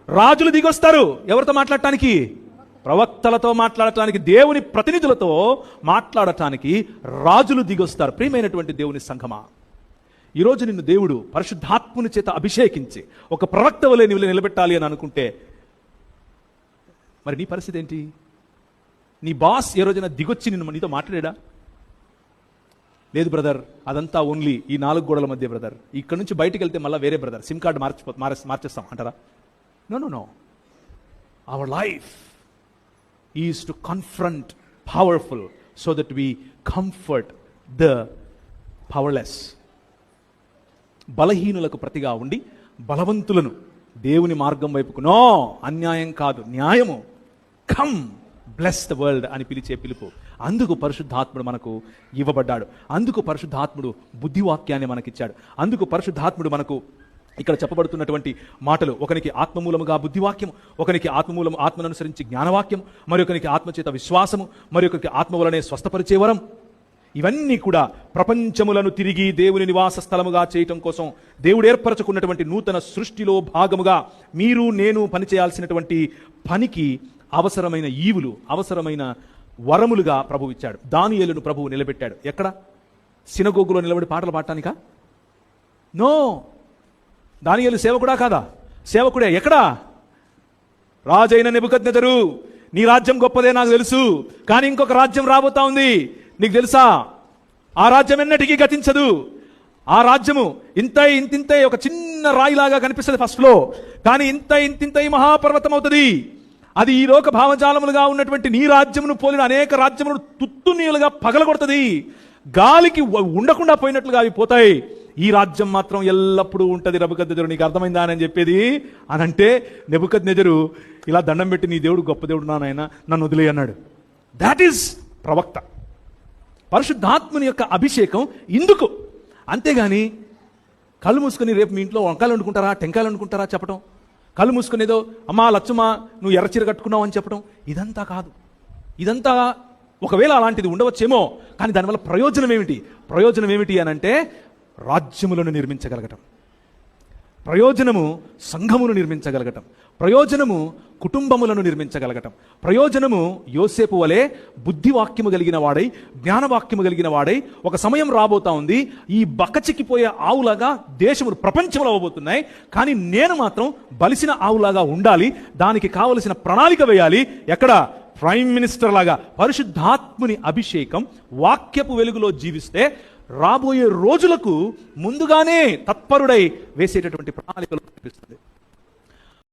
రాజులు దిగొస్తారు. ఎవరితో మాట్లాడటానికి? ప్రవక్తలతో మాట్లాడటానికి, దేవుని ప్రతినిధులతో మాట్లాడటానికి రాజులు దిగొస్తారు. ప్రియమైనటువంటి దేవుని సంఘమా, ఈరోజు నిన్ను దేవుడు పరిశుద్ధాత్ముని చేత అభిషేకించి ఒక ప్రవక్త వలె నీవు నిలబెట్టాలి అని అనుకుంటే మరి నీ పరిస్థితి ఏంటి? నీ బాస్ ఏ రోజైనా దిగొచ్చి నీతో మాట్లాడా? లేదు బ్రదర్, అదంతా ఓన్లీ ఈ 4 గోడల మధ్య బ్రదర్, ఇక్కడ నుంచి బయటికి వెళ్తే మళ్ళీ వేరే బ్రదర్, సిమ్ కార్డు మార్చేస్తాం అంటారా? No no no. Our life is to confront powerful so that we comfort the powerless. బలహీనులకు ప్రతిగా ఉండి బలవంతులను దేవుని మార్గం వైపుకు, నో, అన్యాయం కాదు, న్యాయము, కమ్ బ్లెస్ ద వరల్డ్ అని పిలిచే పిలుపు. అందుకు పరిశుద్ధాత్ముడు మనకు ఇవ్వబడ్డాడు. అందుకు పరిశుద్ధాత్ముడు బుద్ధివాక్యాన్ని మనకిచ్చాడు. అందుకు పరిశుద్ధాత్ముడు మనకు ఇక్కడ చెప్పబడుతున్నటువంటి మాటలు, ఒకనికి ఆత్మమూలముగా బుద్ధివాక్యము, ఒకనికి ఆత్మమూలము ఆత్మను అనుసరించి జ్ఞానవాక్యము, మరొకరికి ఆత్మచేత విశ్వాసము, మరొకరికి ఆత్మ వలనే స్వస్థపరిచే వరం. ఇవన్నీ కూడా ప్రపంచములను తిరిగి దేవుని నివాస స్థలముగా చేయటం కోసం దేవుడు ఏర్పరచుకున్నటువంటి నూతన సృష్టిలో భాగముగా మీరు నేను పనిచేయాల్సినటువంటి పనికి అవసరమైన ఈవులు, అవసరమైన వరములుగా ప్రభువు ఇచ్చాడు. దానియేలును ప్రభువు నిలబెట్టాడు. ఎక్కడ? సినగోగులో నిలబడి పాటలు పాడటానికా? నో. దానియేలు సేవకుడా కాదా? సేవకుడే. ఎక్కడా? రాజైన నెబుకద్నెజరు, నీ రాజ్యం గొప్పదే నాకు తెలుసు, కానీ ఇంకొక రాజ్యం రాబోతా ఉంది, నీకు తెలుసా? ఆ రాజ్యం ఎన్నటికీ గతించదు. ఆ రాజ్యము ఇంతింతై ఒక చిన్న రాయిలాగా కనిపిస్తుంది ఫస్ట్లో, కానీ ఇంతింతై మహాపర్వతం అవుతుంది. అది ఈ లోక భావజాలములుగా ఉన్నటువంటి నీ రాజ్యమును పోలిన అనేక రాజ్యములను తుత్తునీయులుగా పగలగొడుతుంది. గాలికి ఉండకుండా పోయినట్లుగా అవి పోతాయి. ఈ రాజ్యం మాత్రం ఎల్లప్పుడూ ఉంటుంది. నెబుకద్నెజరు, నీకు అర్థమైందా అని చెప్పేది అని అంటే, నెబుకద్నెజరు ఇలా దండం పెట్టి, నీ దేవుడు గొప్ప దేవుడు నాయన, నన్ను వదిలే అన్నాడు. దాట్ ఈస్ ప్రవక్త. పరిశుద్ధాత్ముని యొక్క అభిషేకం ఇందుకు. అంతేగాని కళ్ళు మూసుకొని రేపు మీ ఇంట్లో వంకాయలు వండుకుంటారా, టెంకాయలు వండుకుంటారా చెప్పడం, కళ్ళు మూసుకుని ఏదో అమ్మా లచ్చమ్మా నువ్వు ఎర్రచీర కట్టుకున్నావు అని చెప్పడం, ఇదంతా కాదు. ఇదంతా ఒకవేళ అలాంటిది ఉండవచ్చేమో, కానీ దానివల్ల ప్రయోజనం ఏమిటి? ప్రయోజనం ఏమిటి అని అంటే, రాజ్యములను నిర్మించగలగటం, ప్రయోజనము సంఘమును నిర్మించగలగటం, ప్రయోజనము కుటుంబములను నిర్మించగలగటం, ప్రయోజనము యోసేపు వలె బుద్ధివాక్యము కలిగిన వాడై, జ్ఞానవాక్యము కలిగిన వాడై, ఒక సమయం రాబోతా ఉంది, ఈ బక్కచిక్కిపోయే ఆవులాగా దేశములు ప్రపంచంలో అవ్వబోతున్నాయి, కానీ నేను మాత్రం బలిసిన ఆవులాగా ఉండాలి, దానికి కావలసిన ప్రణాళిక వేయాలి. ఎక్కడ? ప్రైమ్ మినిస్టర్ లాగా. పరిశుద్ధాత్ముని అభిషేకం వాక్యపు వెలుగులో జీవిస్తే రాబోయే రోజులకు ముందుగానే తత్పరుడై వేసేటటువంటి ప్రణాళికలు కనిపిస్తుంది.